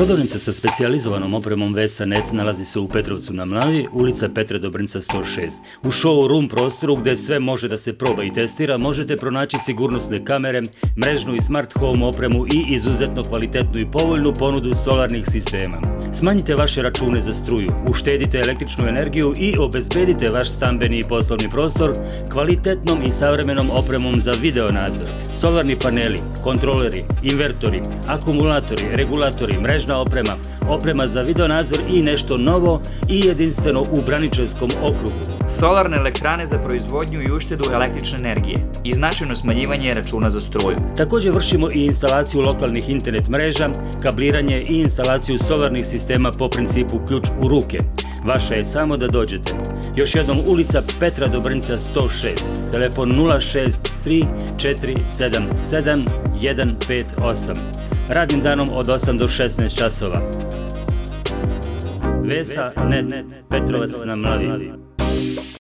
Prodavnica sa specijalizovanom opremom VESA.net nalazi se u Petrovcu na Mlavi, ulica Petre Dobrinca 106. U showroom prostoru gdje sve može da se proba i testira možete pronaći sigurnosne kamere, mrežnu i smart home opremu i izuzetno kvalitetnu i povoljnu ponudu solarnih sistema. Smanjite vaše račune za struju, uštedite električnu energiju i obezbedite vaš stambeni i poslovni prostor kvalitetnom i savremenom opremom za video nadzor. Solarni paneli, kontroleri, invertori, akumulatori, regulatori, mrežna oprema, oprema za video nadzor i nešto novo i jedinstveno u Braničevskom okrugu. Solarne elektrane za proizvodnju i uštedu električne energije i značajno smanjivanje računa za struju. Također vršimo i instalaciju lokalnih internet mreža, kabliranje i instalaciju solarnih sistema po principu ključ u ruke. Vaše je samo da dođete. Još jednom ulica Petra Dobrinca 106, telefon 063 477 158. Radnim danom od 8 do 16 časova. VESA.net, Petrovac na Mlavi.